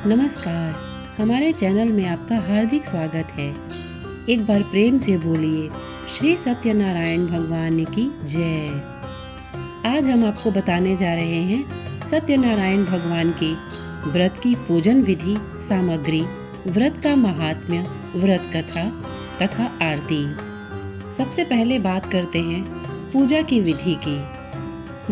नमस्कार। हमारे चैनल में आपका हार्दिक स्वागत है। एक बार प्रेम से बोलिए श्री सत्यनारायण भगवान की जय। आज हम आपको बताने जा रहे हैं सत्यनारायण भगवान के व्रत की पूजन विधि, सामग्री, व्रत का महात्म्य, व्रत कथा तथा आरती। सबसे पहले बात करते हैं पूजा की विधि की।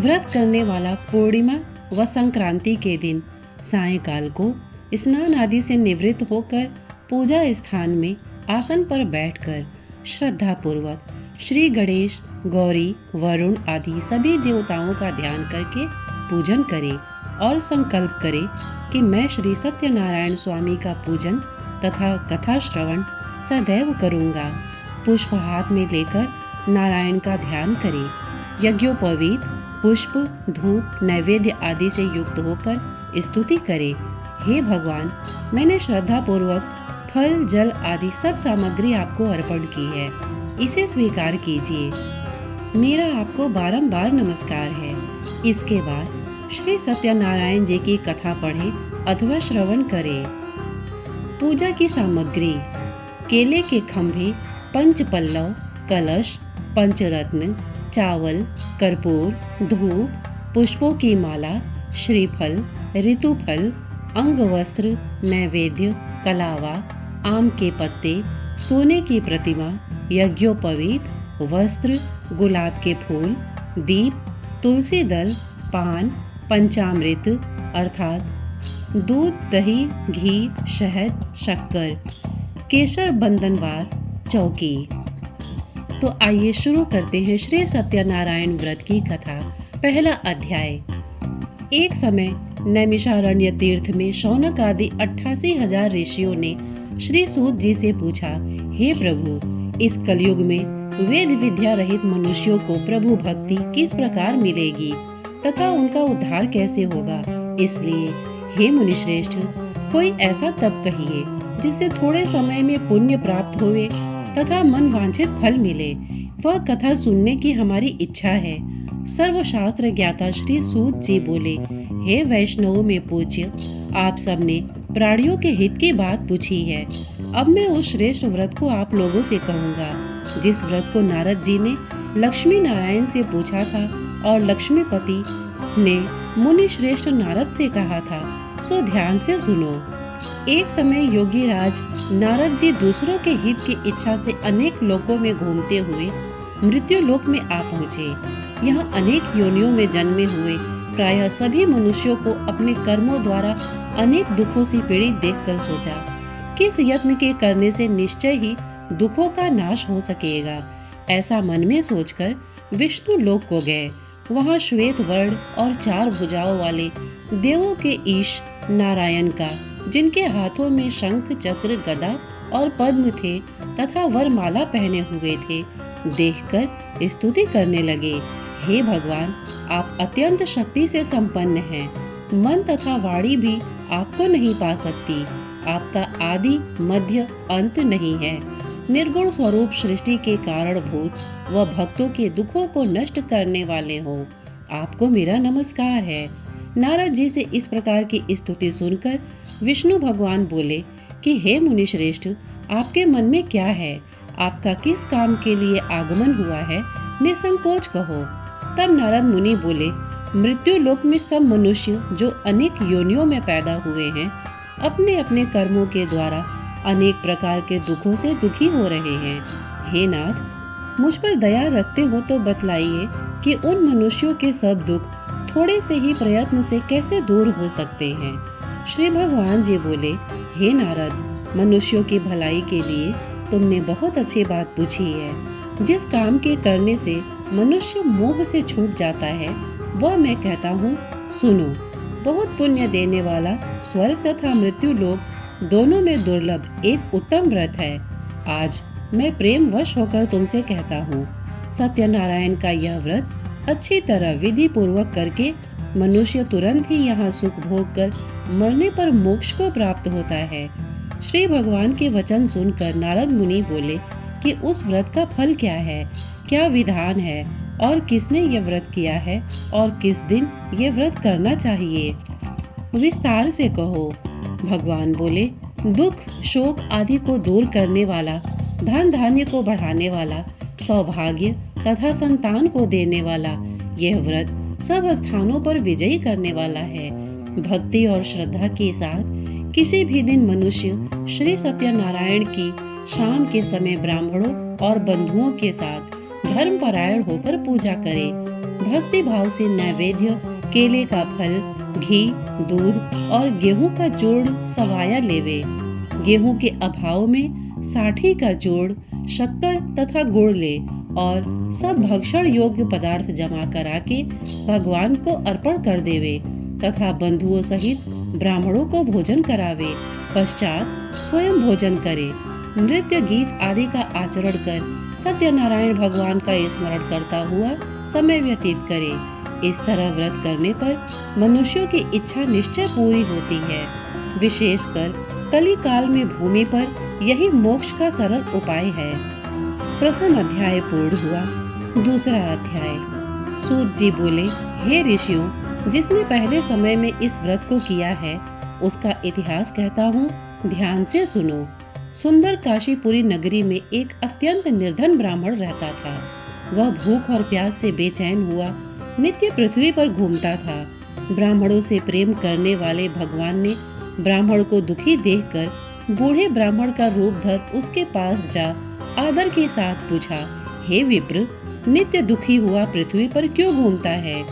व्रत करने वाला पूर्णिमा व संक्रांति के दिन सायंकाल को स्नान आदि से निवृत्त होकर पूजा स्थान में आसन पर बैठकर श्रद्धा पूर्वक श्री गणेश, गौरी, वरुण आदि सभी देवताओं का ध्यान करके पूजन करे और संकल्प करे कि मैं श्री सत्यनारायण स्वामी का पूजन तथा कथा श्रवण सदैव करूँगा। पुष्प हाथ में लेकर नारायण का ध्यान करे। यज्ञोपवीत पुष्प, धूप, नैवेद्य आदि से युक्त होकर स्तुति करे। हे भगवान, मैंने श्रद्धा पूर्वक फल, जल आदि सब सामग्री आपको अर्पण की है, इसे स्वीकार कीजिए। मेरा आपको बारंबार नमस्कार है। इसके बाद श्री सत्यनारायण जी की कथा पढ़ें अथवा श्रवण करें। पूजा की सामग्री: केले के खंभे, पंचपल्लव, कलश, पंचरत्न, चावल, कर्पूर, धूप, पुष्पों की माला, श्रीफल, ऋतुफल, अंगवस्त्र, नैवेद्य, कलावा, आम के पत्ते, सोने की प्रतिमा, यज्ञोपवीत, वस्त्र, गुलाब के फूल, दीप, तुलसी दल, पान, पंचामृत अर्थात दूध, दही, घी, शहद, शक्कर, केसर, बंधनवार, चौकी। तो आइए शुरू करते हैं श्री सत्यनारायण व्रत की कथा। पहला अध्याय। एक समय नैमिषारण्य तीर्थ में शौनक आदि 88,000 ऋषियों ने श्री सूत जी से पूछा, हे प्रभु, इस कलयुग में वेद विद्या रहित मनुष्यों को प्रभु भक्ति किस प्रकार मिलेगी तथा उनका उद्धार कैसे होगा? इसलिए हे मुनिश्रेष्ठ, कोई ऐसा तप कहिए जिससे थोड़े समय में पुण्य प्राप्त होवे तथा मन वांछित फल मिले। वह कथा सुनने की हमारी इच्छा है। सर्वशास्त्र ज्ञाता श्री सूत जी बोले, हे वैष्णवों में पूज्य, आप सबने प्राणियों के हित की बात पूछी है। अब मैं उस श्रेष्ठ व्रत को आप लोगों से कहूँगा जिस व्रत को नारद जी ने लक्ष्मी नारायण से पूछा था और लक्ष्मीपति ने मुनि श्रेष्ठ नारद से कहा था। सो ध्यान से सुनो। एक समय योगी राज नारद जी दूसरों के हित की इच्छा से अनेक लोकों में घूमते हुए मृत्यु लोक में आ पहुँचे। यहाँ अनेक योनियों में जन्मे हुए प्रायः सभी मनुष्यों को अपने कर्मों द्वारा अनेक दुखों से पीड़ित देखकर सोचा, किस यत्न के करने से निश्चय ही दुखों का नाश हो सकेगा। ऐसा मन में सोचकर विष्णु लोक को गए। वहाँ श्वेत वर्ण और 4 भुजाओं वाले देवों के ईश नारायण का, जिनके हाथों में शंख, चक्र, गदा और पद्म थे तथा वरमाला पहने हुए थे, देखकर स्तुति करने लगे। हे भगवान, आप अत्यंत शक्ति से संपन्न हैं। मन तथा वाणी भी आपको नहीं पा सकती। आपका आदि, मध्य, अंत नहीं है। निर्गुण स्वरूप सृष्टि के कारणभूत व भक्तों के दुखों को नष्ट करने वाले हो। आपको मेरा नमस्कार है। नारद जी से इस प्रकार की स्तुति सुनकर विष्णु भगवान बोले कि हे मुनिश्रेष्ठ, आपके मन में क्या है? आपका किस काम के लिए आगमन हुआ है? निसंकोच कहो। तब नारद मुनि बोले, मृत्यु लोक में सब मनुष्य जो अनेक योनियों में पैदा हुए हैं, अपने अपने कर्मों के द्वारा अनेक प्रकार के दुखों से दुखी हो रहे हैं। हे नाथ, मुझ पर दया रखते हो तो बतलाइए कि उन मनुष्यों के सब दुख थोड़े से ही प्रयत्न से कैसे दूर हो सकते हैं? श्री भगवान जी बोले, हे नारद, मनुष्यों की भलाई के लिए तुमने बहुत अच्छी बात पूछी है। जिस काम के करने से मनुष्य मोह से छूट जाता है, वह मैं कहता हूँ, सुनो। बहुत पुण्य देने वाला स्वर्ग तथा मृत्यु लोक दोनों में दुर्लभ एक उत्तम व्रत है। आज मैं प्रेम वश होकर तुमसे कहता हूँ, सत्यनारायण का यह व्रत अच्छी तरह विधि पूर्वक करके मनुष्य तुरंत ही यहाँ सुख भोग कर मरने पर मोक्ष को प्राप्त होता है। श्री भगवान के वचन सुनकर नारद मुनि बोले कि उस व्रत का फल क्या है, क्या विधान है और किसने यह व्रत किया है और किस दिन यह व्रत करना चाहिए? विस्तार से कहो। भगवान बोले, दुख शोक आदि को दूर करने वाला, धन धान्य को बढ़ाने वाला, सौभाग्य तथा संतान को देने वाला यह व्रत सब स्थानों पर विजयी करने वाला है। भक्ति और श्रद्धा के साथ किसी भी दिन मनुष्य श्री सत्यनारायण की शाम के समय ब्राह्मणों और बंधुओं के साथ धर्मपरायण होकर पूजा करे। भक्ति भाव से नैवेद्य, केले का फल, घी, दूध और गेहूं का जोड़ सवाया लेवे। गेहूं के अभाव में साठी का जोड़, शक्कर तथा गुड़ ले और सब भक्षण योग्य पदार्थ जमा करा के भगवान को अर्पण कर देवे तथा बंधुओं सहित ब्राह्मणों को भोजन करावे। पश्चात स्वयं भोजन करे। नृत्य गीत आदि का आचरण कर सत्यनारायण भगवान का स्मरण करता हुआ समय व्यतीत करे। इस तरह व्रत करने पर मनुष्यों की इच्छा निश्चय पूरी होती है। विशेषकर कली काल में भूमि पर यही मोक्ष का सरल उपाय है। प्रथम अध्याय पूर्ण हुआ। दूसरा अध्याय। सूत जी बोले, हे ऋषियों, जिसने पहले समय में इस व्रत को किया है उसका इतिहास कहता हूँ, ध्यान से सुनो। सुंदर काशीपुरी नगरी में एक अत्यंत निर्धन ब्राह्मण रहता था। वह भूख और प्यास से बेचैन हुआ नित्य पृथ्वी पर घूमता था। ब्राह्मणों से प्रेम करने वाले भगवान ने ब्राह्मण को दुखी देखकर बूढ़े ब्राह्मण का रूप धर उसके पास जा आदर के साथ पूछा, हे विप्र, नित्य दुखी हुआ पृथ्वी पर क्यों घूमता है?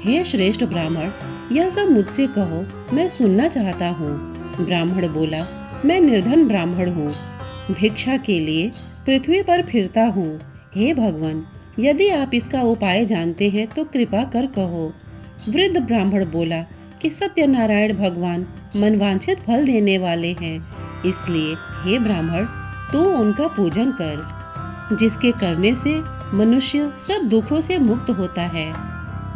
हे श्रेष्ठ ब्राह्मण, यह सब मुझसे कहो, मैं सुनना चाहता हूँ। ब्राह्मण बोला, मैं निर्धन ब्राह्मण हूँ, भिक्षा के लिए पृथ्वी पर फिरता हूँ। हे भगवान, यदि आप इसका उपाय जानते हैं तो कृपा कर कहो। वृद्ध ब्राह्मण बोला कि सत्यनारायण भगवान मनवांछित फल देने वाले हैं, इसलिए हे ब्राह्मण, तू उनका पूजन कर, जिसके करने से मनुष्य सब दुखों से मुक्त होता है।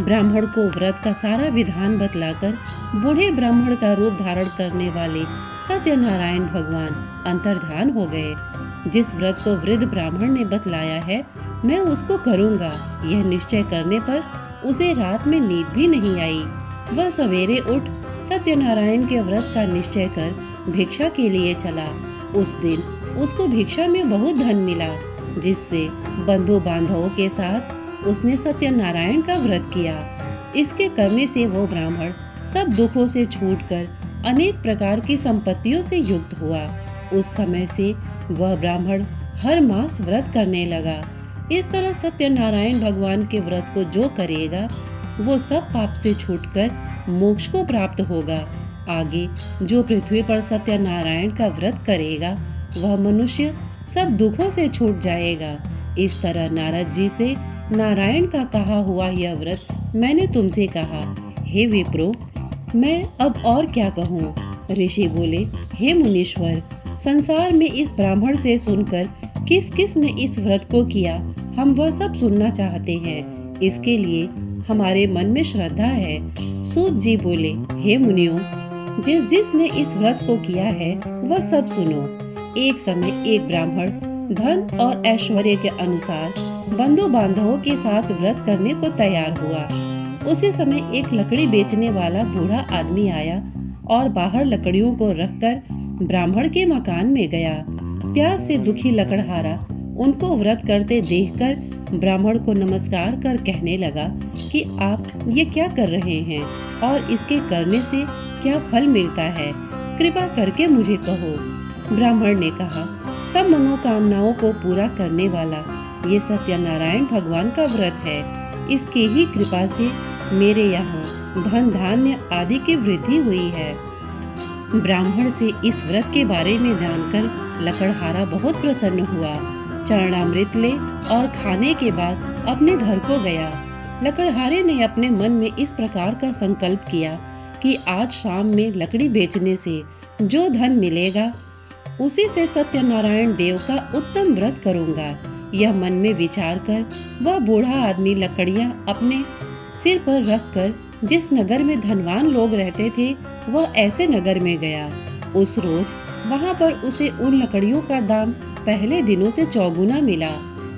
ब्राह्मण को व्रत का सारा विधान बतलाकर बूढ़े ब्राह्मण का रूप धारण करने वाले सत्यनारायण भगवान अंतर्धान हो गए। जिस व्रत को वृद्ध ब्राह्मण ने बतलाया है, मैं उसको करूँगा, यह निश्चय करने पर उसे रात में नींद भी नहीं आई। वह सवेरे उठ सत्यनारायण के व्रत का निश्चय कर भिक्षा के लिए चला। उस दिन उसको भिक्षा में बहुत धन मिला, जिससे बंधु बांधवों के साथ उसने सत्यनारायण का व्रत किया। इसके करने से वो ब्राह्मण सब दुखों से छूटकर अनेक प्रकार की संपत्तियों से युक्त हुआ। उस समय से वह ब्राह्मण हर मास व्रत करने लगा। इस तरह सत्यनारायण भगवान के व्रत को जो करेगा वो सब पाप से छूटकर मोक्ष को प्राप्त होगा। आगे जो पृथ्वी पर सत्यनारायण का व्रत करेगा वह मनुष्य सब दुखों से छूट जाएगा। इस तरह नारद जी से नारायण का कहा हुआ यह व्रत मैंने तुमसे कहा। हे विप्रो, मैं अब और क्या कहूँ? ऋषि बोले, हे मुनीश्वर, संसार में इस ब्राह्मण से सुनकर किस किस ने इस व्रत को किया, हम वह सब सुनना चाहते हैं। इसके लिए हमारे मन में श्रद्धा है। सूत जी बोले, हे मुनियों, जिस जिसने इस व्रत को किया है वह सब सुनो। एक समय एक ब्राह्मण धन और ऐश्वर्य के अनुसार बंधु बांधवों के साथ व्रत करने को तैयार हुआ। उसी समय एक लकड़ी बेचने वाला बूढ़ा आदमी आया और बाहर लकड़ियों को रखकर ब्राह्मण के मकान में गया। प्यास से दुखी लकड़हारा उनको व्रत करते देखकर ब्राह्मण को नमस्कार कर कहने लगा कि आप ये क्या कर रहे हैं और इसके करने से क्या फल मिलता है, कृपा करके मुझे कहो। ब्राह्मण ने कहा, सब मनोकामनाओं को पूरा करने वाला ये सत्यनारायण भगवान का व्रत है। इसकी ही कृपा से मेरे यहाँ धन धान्य आदि की वृद्धि हुई है। ब्राह्मण से इस व्रत के बारे में जानकर लकड़हारा बहुत प्रसन्न हुआ। चरणामृत ले और खाने के बाद अपने घर को गया। लकड़हारे ने अपने मन में इस प्रकार का संकल्प किया कि आज शाम में लकड़ी बेचने से जो धन मिलेगा उसी से सत्यनारायण देव का उत्तम व्रत करूंगा। यह मन में विचार कर वह बूढ़ा आदमी लकड़ियां अपने सिर पर रखकर जिस नगर में धनवान लोग रहते थे वह ऐसे नगर में गया। उस रोज वहां पर उसे उन लकड़ियों का दाम पहले दिनों से चौगुना मिला।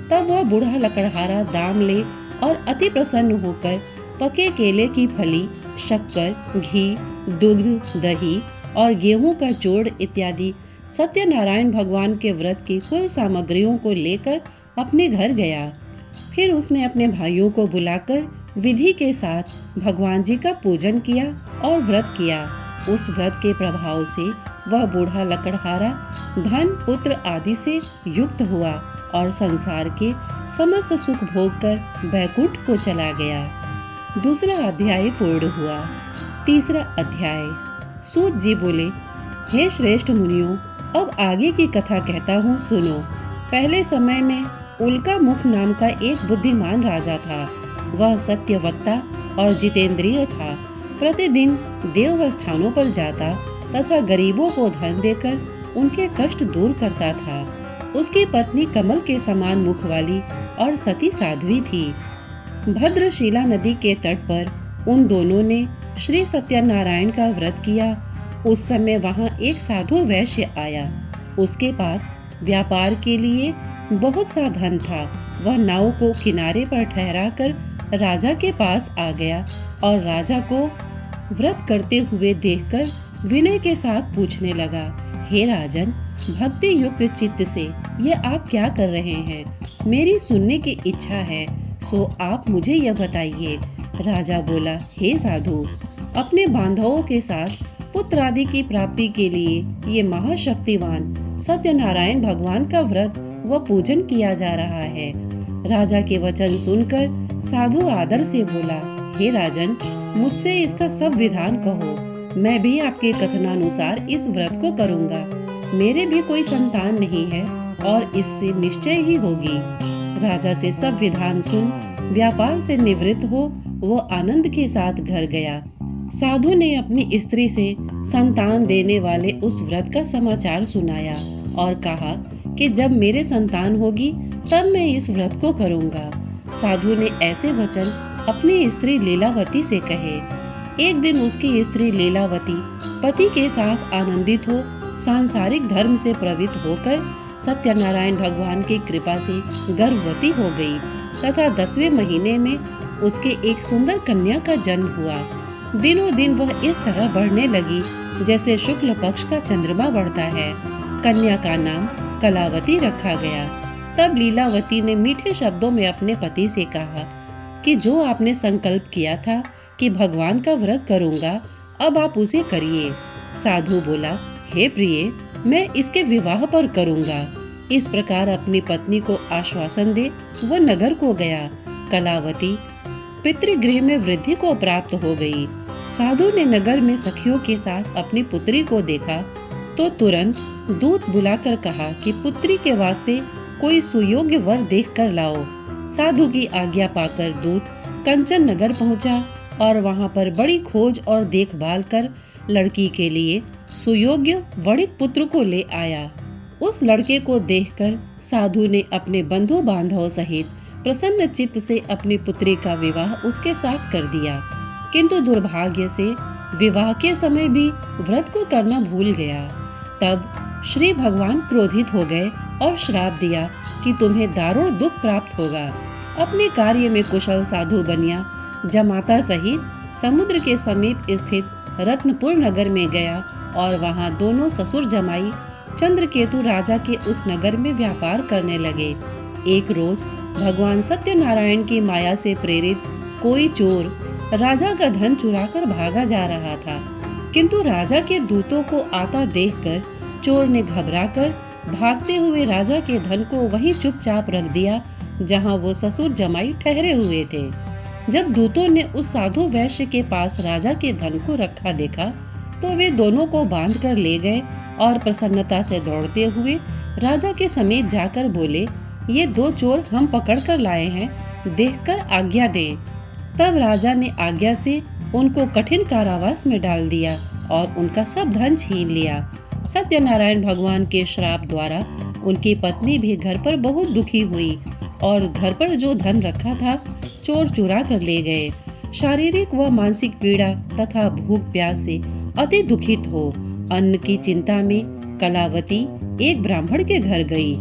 तब वह बूढ़ा लकड़हारा दाम ले और अति प्रसन्न होकर पके केले की फली, शक्कर, घी, दुग्ध, दही और गेहूं का चूर्ण इत्यादि सत्यनारायण भगवान के व्रत की कुल सामग्रियों को लेकर अपने घर गया। फिर उसने अपने भाइयों को बुलाकर विधि के साथ भगवान जी का पूजन किया और व्रत किया। उस व्रत के प्रभाव से वह बूढ़ा लकड़हारा धन पुत्र आदि से युक्त हुआ और संसार के समस्त सुख भोग कर बैकुंठ को चला गया। दूसरा अध्याय पूर्ण हुआ। तीसरा अध्याय। सूत जी बोले, हे श्रेष्ठ मुनियों, अब आगे की कथा कहता हूँ, सुनो। पहले समय में उल्का मुख नाम का एक बुद्धिमान राजा था। वह सत्य वक्ता और जितेंद्रिय था। प्रतिदिन देव स्थानों पर जाता तथा गरीबों को धन देकर उनके कष्ट दूर करता था। उसकी पत्नी कमल के समान मुख वाली और सती साध्वी थी। भद्रशिला नदी के तट पर उन दोनों ने श्री सत्यनारायण का व्रत किया। उस समय वहां एक साधु वैश्य आया। उसके पास व्यापार के लिए बहुत सा धन था। वह नाव को किनारे पर ठहराकर राजा के पास आ गया और राजा को व्रत करते हुए देखकर विनय के साथ पूछने लगा, हे राजन, भक्ति युक्त चित्त से ये आप क्या कर रहे हैं? मेरी सुनने की इच्छा है, सो आप मुझे यह बताइए। राजा बोला, हे साधु, अपने बांधवों के साथ पुत्र आदि की प्राप्ति के लिए ये महाशक्तिवान सत्यनारायण भगवान का व्रत व पूजन किया जा रहा है। राजा के वचन सुनकर साधु आदर से बोला, हे राजन, मुझसे इसका सब विधान कहो। मैं भी आपके कथनानुसार इस व्रत को करूँगा। मेरे भी कोई संतान नहीं है और इससे निश्चय ही होगी। राजा से सब विधान सुन व्यापार से निवृत्त हो वो आनंद के साथ घर गया। साधु ने अपनी स्त्री से संतान देने वाले उस व्रत का समाचार सुनाया और कहा कि जब मेरे संतान होगी तब मैं इस व्रत को करूँगा। साधु ने ऐसे वचन अपनी स्त्री लीलावती से कहे। एक दिन उसकी स्त्री लीलावती पति के साथ आनंदित हो सांसारिक धर्म से प्रवृत्त होकर सत्यनारायण भगवान की कृपा से गर्भवती हो गई तथा 10वें महीने में उसके एक सुंदर कन्या का जन्म हुआ। दिनों दिन वह इस तरह बढ़ने लगी जैसे शुक्ल पक्ष का चंद्रमा बढ़ता है। कन्या का नाम कलावती रखा गया। तब लीलावती ने मीठे शब्दों में अपने पति से कहा कि जो आपने संकल्प किया था कि भगवान का व्रत करूंगा, अब आप उसे करिए। साधु बोला, हे प्रिय, मैं इसके विवाह पर करूंगा। इस प्रकार अपनी पत्नी को आश्वासन दे वो नगर को गया। कलावती पितृगृह में वृद्धि को प्राप्त हो गई। साधु ने नगर में सखियों के साथ अपनी पुत्री को देखा तो तुरंत दूत बुलाकर कहा कि पुत्री के वास्ते कोई सुयोग्य वर देख कर लाओ। साधु की आज्ञा पाकर दूत कंचन नगर पहुंचा और वहां पर बड़ी खोज और देखभाल कर लड़की के लिए सुयोग्य वणिक पुत्र को ले आया। उस लड़के को देखकर साधु ने अपने बंधु बांधव सहित प्रसन्न चित्त से अपनी पुत्री का विवाह उसके साथ कर दिया। किंतु दुर्भाग्य से विवाह के समय भी व्रत को करना भूल गया। तब श्री भगवान क्रोधित हो गए और श्राप दिया कि तुम्हें दारुण दुख प्राप्त होगा। अपने कार्य में कुशल साधु बनिया जमाता सहित समुद्र के समीप स्थित रत्नपुर नगर में गया और वहां दोनों ससुर जमाई चंद्रकेतु राजा के उस नगर में व्यापार करने लगे। एक रोज भगवान सत्यनारायण की माया से प्रेरित कोई चोर राजा का धन चुराकर भागा जा रहा था, किंतु राजा के दूतों को आता देखकर चोर ने घबराकर भागते हुए राजा के धन को वहीं चुपचाप रख दिया जहां वो ससुर जमाई ठहरे हुए थे। जब दूतों ने उस साधु वैश्य के पास राजा के धन को रखा देखा तो वे दोनों को बांध कर ले गए और प्रसन्नता से दौड़ते हुए राजा के समीप जाकर बोले, ये दो चोर हम पकड़ कर लाए हैं, देखकर आज्ञा दें। तब राजा ने आज्ञा से उनको कठिन कारावास में डाल दिया और उनका सब धन छीन लिया। सत्यनारायण भगवान के श्राप द्वारा उनकी पत्नी भी घर पर बहुत दुखी हुई और घर पर जो धन रखा था चोर चुरा कर ले गए। शारीरिक व मानसिक पीड़ा तथा भूख प्यास से अति दुखित हो अन्न की चिंता में कलावती एक ब्राह्मण के घर गई।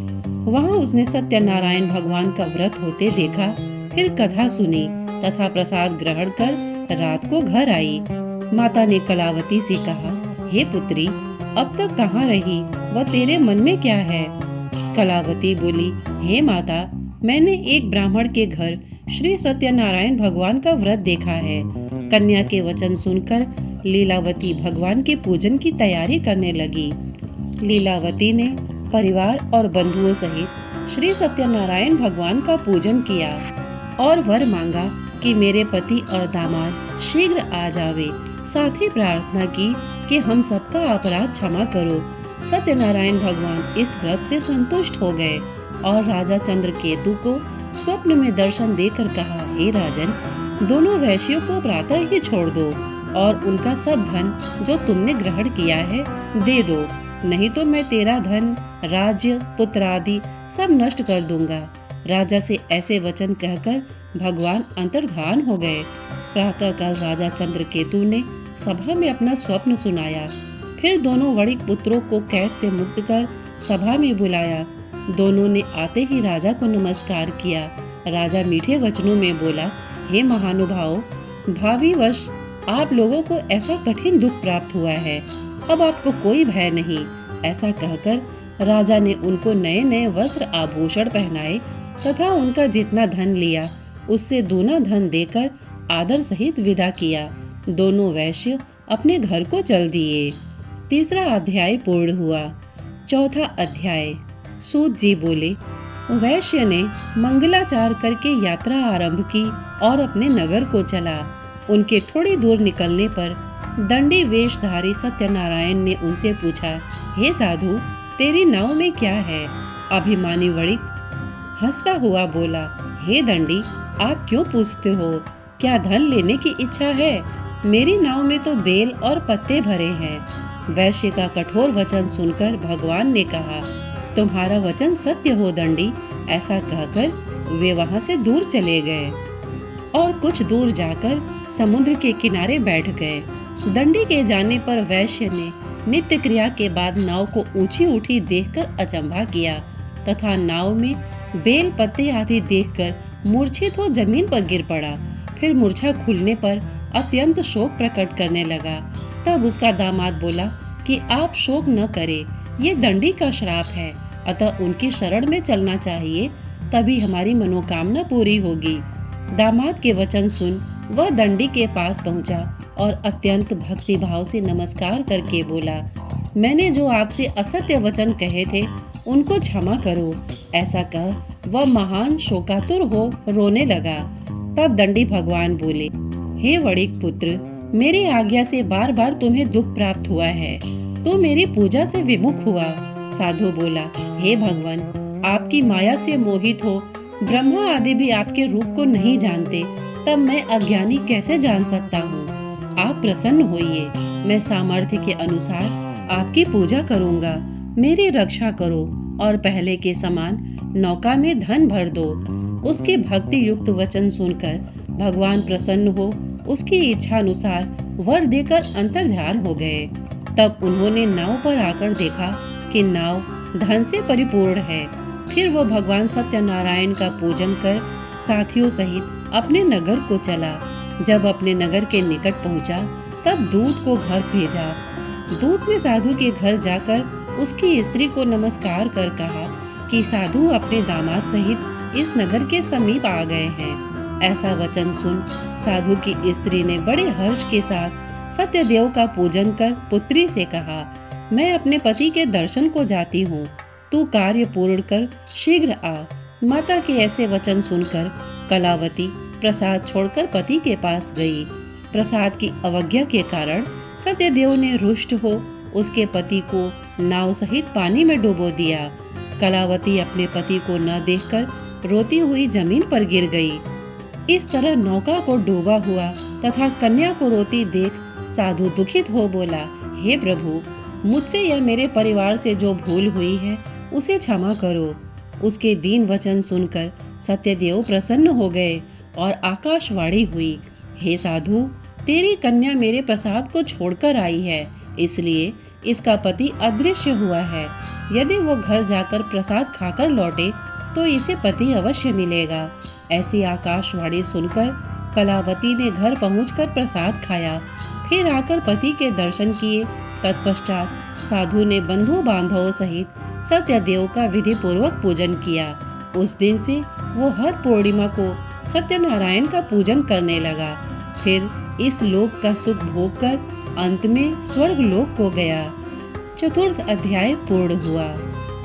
वहां उसने सत्यनारायण भगवान का व्रत होते देखा, फिर कथा सुनी तथा प्रसाद ग्रहण कर रात को घर आई। माता ने कलावती से कहा, हे पुत्री, अब तक कहाँ रही, वह तेरे मन में क्या है? कलावती बोली, हे माता, मैंने एक ब्राह्मण के घर श्री सत्यनारायण भगवान का व्रत देखा है। कन्या के वचन सुनकर लीलावती भगवान के पूजन की तैयारी करने लगी। लीलावती ने परिवार और बंधुओं सहित श्री सत्यनारायण भगवान का पूजन किया और वर मांगा कि मेरे पति और दामाद शीघ्र आ जावे। साथ ही प्रार्थना की कि हम सबका अपराध क्षमा करो। सत्यनारायण भगवान इस व्रत से संतुष्ट हो गए और राजा चंद्रकेतु को स्वप्न में दर्शन देकर कहा, हे राजन, दोनों वैश्यों को प्रातः ही छोड़ दो और उनका सब धन जो तुमने ग्रहण किया है दे दो, नहीं तो मैं तेरा धन, राज्य, पुत्र आदि सब नष्ट कर दूंगा। राजा से ऐसे वचन कहकर भगवान अंतर्धान हो गए। प्रातःकाल राजा चंद्रकेतु ने सभा में अपना स्वप्न सुनाया। फिर दोनों वणिक पुत्रों को कैद से मुक्त कर सभा में बुलाया। दोनों ने आते ही राजा को नमस्कार किया। राजा मीठे वचनों में बोला, हे महानुभाव, भावी वर्ष आप लोगों को ऐसा कठिन दुख प्राप्त हुआ है, अब आपको कोई भय नहीं। ऐसा कहकर राजा ने उनको नए नए वस्त्र आभूषण पहनाए तथा उनका जितना धन लिया उससे दूना धन देकर आदर सहित विदा किया। दोनों वैश्य अपने घर को चल दिए। तीसरा अध्याय पूर्ण हुआ। चौथा अध्याय। सूत जी बोले, वैश्य ने मंगलाचार करके यात्रा आरंभ की और अपने नगर को चला। उनके थोड़ी दूर निकलने पर दंडी वेशधारी सत्यनारायण ने उनसे पूछा, हे साधु, तेरी नाव में क्या है? अभिमानी वणिक हंसता हुआ बोला, हे दंडी, आप क्यों पूछते हो? क्या धन लेने की इच्छा है? मेरी नाव में तो बेल और पत्ते भरे हैं। वैश्य का कठोर वचन सुनकर भगवान ने कहा, तुम्हारा वचन सत्य हो दंडी। ऐसा कहकर वे वहां से दूर चले गए और कुछ दूर जाकर समुद्र के किनारे बैठ गए। दंडी के जाने पर वैश्य ने नित्य क्रिया के बाद नाव को ऊंची उठी देखकर अचंभा किया तथा नाव में बेल पत्ते आदि देखकर मूर्छित हो जमीन पर गिर पड़ा। फिर मूर्छा खुलने पर अत्यंत शोक प्रकट करने लगा। तब उसका दामाद बोला कि आप शोक न करें, ये दंडी का श्राप है, अतः उनकी शरण में चलना चाहिए, तभी हमारी मनोकामना पूरी होगी। दामाद के वचन सुन वह दंडी के पास पहुंचा और अत्यंत भक्ति भाव से नमस्कार करके बोला, मैंने जो आपसे असत्य वचन कहे थे उनको क्षमा करो। ऐसा कह वह महान शोकातुर हो रोने लगा। तब दंडी भगवान बोले, हे वणिक पुत्र, मेरी आज्ञा से बार बार तुम्हें दुख प्राप्त हुआ है, तो मेरी पूजा से विमुख हुआ। साधु बोला, हे भगवान, आपकी माया से मोहित हो ब्रह्मा आदि भी आपके रूप को नहीं जानते, तब मैं अज्ञानी कैसे जान सकता हूँ? आप प्रसन्न होइए, मैं सामर्थ्य के अनुसार आपकी पूजा करूँगा। मेरी रक्षा करो और पहले के समान नौका में धन भर दो। उसके भक्ति युक्त वचन सुनकर भगवान प्रसन्न हो उसकी इच्छा अनुसार वर देकर अंतर्ध्यान हो गए। तब उन्होंने नाव पर आकर देखा कि नाव धन से परिपूर्ण है। फिर वो भगवान सत्यनारायण का पूजन कर साथियों सहित अपने नगर को चला। जब अपने नगर के निकट पहुंचा, तब दूत को घर भेजा। दूत ने साधु के घर जाकर उसकी स्त्री को नमस्कार कर कहा कि साधु अपने दामाद सहित इस नगर के समीप आ गए हैं। ऐसा वचन सुन साधु की स्त्री ने बड़े हर्ष के साथ सत्यदेव का पूजन कर पुत्री से कहा, मैं अपने पति के दर्शन को जाती हूँ, तू कार्य पूर्ण कर शीघ्र आ। माता के ऐसे वचन सुनकर कलावती प्रसाद छोड़कर पति के पास गई। प्रसाद की अवज्ञा के कारण सत्यदेव ने रुष्ट हो उसके पति को नाव सहित पानी में डुबो दिया। कलावती अपने पति को न देखकर रोती हुई जमीन पर गिर गई। इस तरह नौका को डूबा हुआ तथा कन्या को रोती देख साधु दुखित हो बोला, हे प्रभु, मुझसे या मेरे परिवार से जो भूल हुई है उसे क्षमा करो। उसके दीन वचन सुनकर सत्यदेव प्रसन्न हो गए और आकाशवाणी हुई, हे साधु, तेरी कन्या मेरे प्रसाद को छोड़कर आई है, इसलिए इसका पति अदृश्य हुआ है। यदि वो घर जाकर प्रसाद खाकर लौटे तो इसे पति अवश्य मिलेगा। ऐसी आकाशवाणी सुनकर कलावती ने घर पहुंचकर प्रसाद खाया। फिर आकर पति के दर्शन किए तत्पश्चात साधु ने बंधु बांधवों सहित सत्यदेव का विधि पूर्वक पूजन किया। उस दिन से वो हर पूर्णिमा को सत्यनारायण का पूजन करने लगा। फिर इस लोक का सुख भोग कर अंत में स्वर्ग लोक को गया। चतुर्थ अध्याय पूर्ण हुआ।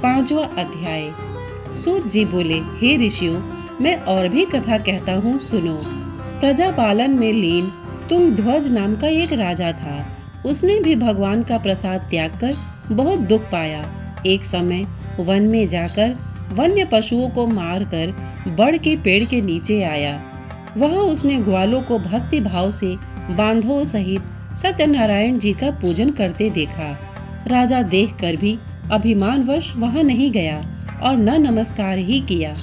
पांचवा अध्याय। सूत जी बोले, हे ऋषियों, मैं और भी कथा कहता हूँ, सुनो। प्रजापालन में लीन तुंगध्वज नाम का एक राजा था। उसने भी भगवान का प्रसाद त्याग कर बहुत दुख पाया। एक समय वन में जाकर वन्य पशुओं को मारकर बड़ के पेड़ के नीचे आया। वहां उसने ग्वालों को भक्ति भाव से बांधवों सहित सत्यनारायण जी का पूजन करते देखा। राजा देखकर भी अभिमानवश वहां नहीं गया और न नमस्कार ही किया।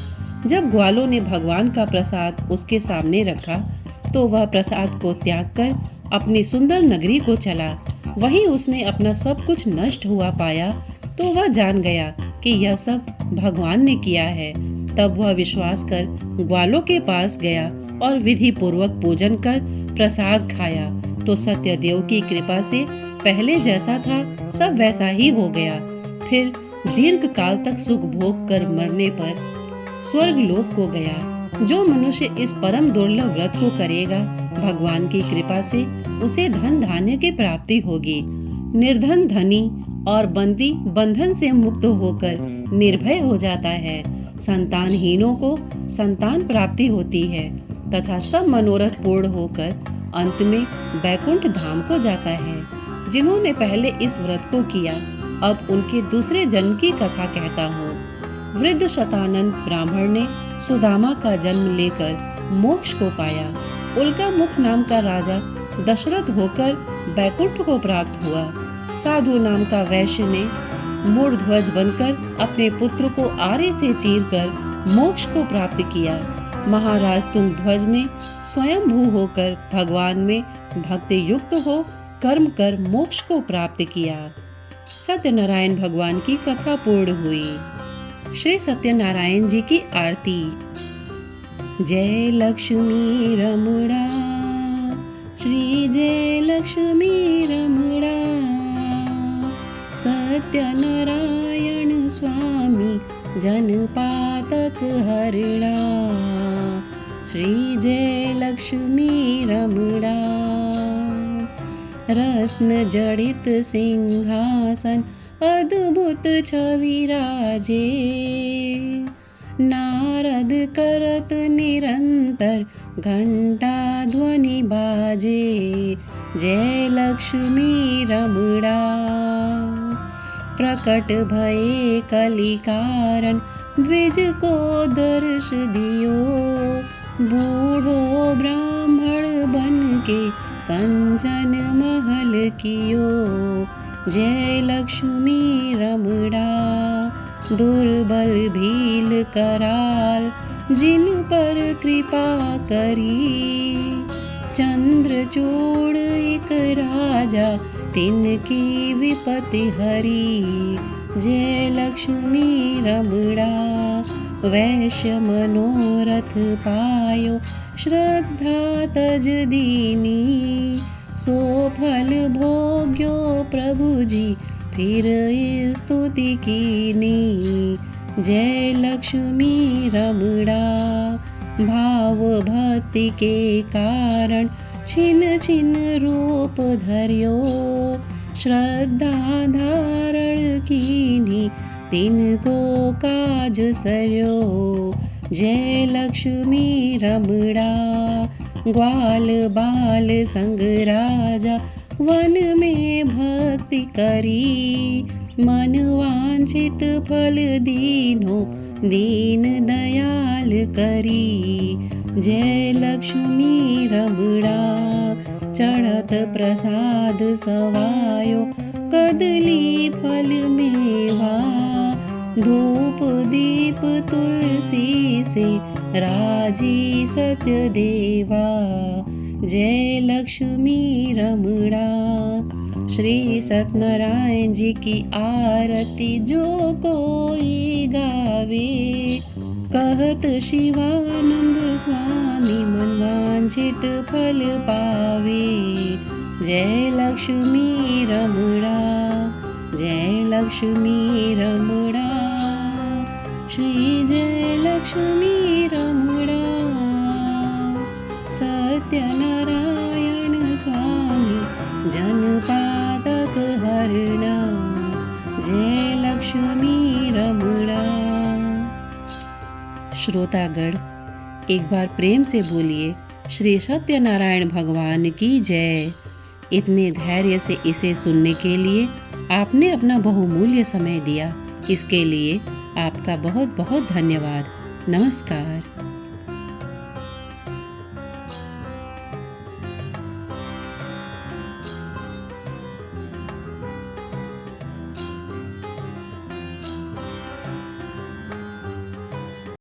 जब ग्वालों ने भगवान का प्रसाद उसके सामने रखा तो वह प्रसाद को त्याग कर अपनी सुंदर नगरी को चला। वहीं उसने अपना सब कुछ नष्ट हुआ पाया तो वह जान गया कि यह सब भगवान ने किया है। तब वह विश्वास कर ग्वालों के पास गया और विधि पूर्वक पूजन कर प्रसाद खाया तो सत्यदेव की कृपा से पहले जैसा था सब वैसा ही हो गया। फिर दीर्घ काल तक सुख भोग कर मरने पर स्वर्ग लोक को गया। जो मनुष्य इस परम दुर्लभ व्रत को करेगा, भगवान की कृपा से उसे धन धान्य की प्राप्ति होगी। निर्धन धनी और बंदी बंधन से मुक्त होकर निर्भय हो जाता है। संतानहीनों को संतान प्राप्ति होती है तथा सब मनोरथ पूर्ण होकर अंत में बैकुंठ धाम को जाता है। जिन्होंने पहले इस व्रत को किया, अब उनके दूसरे जन्म की कथा कहता हूँ। वृद्ध शतानंद ब्राह्मण ने सुदामा का जन्म लेकर मोक्ष को पाया। उल्का मुख नाम का राजा दशरथ होकर बैकुंठ को प्राप्त हुआ। साधु नाम का वैश्य ने मूढ़ध्वज बनकर अपने पुत्र को आरे से चीरकर मोक्ष को प्राप्त किया। महाराज तुंगध्वज ने स्वयंभू होकर भगवान में भक्ति युक्त हो कर्म कर मोक्ष को प्राप्त किया। सत्यनारायण भगवान की कथा पूर्ण हुई। श्री सत्यनारायण जी की आरती। जय लक्ष्मी रमणा, श्री जय लक्ष्मी रमणा, सत्यनारायण स्वामी जनपातक हरणा, श्री जय लक्ष्मी रमणा। रत्न जड़ित सिंहासन अद्भुत छवि राजे, नारद करत निरंतर घंटा ध्वनि बाजे। जय लक्ष्मी रमणा। प्रकट भये कलि कारण द्विज को दर्श दियो, बूढ़ो ब्राह्मण बन के कंचन महल कियो। जय लक्ष्मी रमणा। दुर्बल भील कराल जिन पर कृपा करी, चंद्रचूड़ एक राजा तिनकी विपत्ति हरी। जय लक्ष्मी रमणा। वैश्य मनोरथ पायो श्रद्धा तज दीनी, सो फल भोग्यो प्रभु जी फिर स्तुति कीनी। जय लक्ष्मी रमणा। भाव भक्ति के कारण छिन छिन रूप धर्यो, श्रद्धा धारण कीनी तिनको काज सर्यो। जय लक्ष्मी रमणा। ग्वाल बाल संग राजा वन में भक्ति करी, मन वांछित फल दीनो दीन दयाल करी। जय लक्ष्मी रमणा। चढ़त प्रसाद सवायो कदली फल मेवा, धूप दीप तुलसी से राजी सत्य देवा। जय लक्ष्मी रमणा। श्री सत्यनारायण जी की आरती जो कोई गावे, कहत शिवानंद स्वामी मनवांछित फल पावे। जय लक्ष्मी रमणा, जय लक्ष्मी रमणा, श्री जय लक्ष्मी रमणा। सत्यनारायण स्वामी जनपातक हरणा, जय लक्ष्मी रमणा। श्रोतागण, एक बार प्रेम से बोलिए श्री सत्यनारायण भगवान की जय। इतने धैर्य से इसे सुनने के लिए आपने अपना बहुमूल्य समय दिया, इसके लिए आपका बहुत बहुत धन्यवाद। नमस्कार।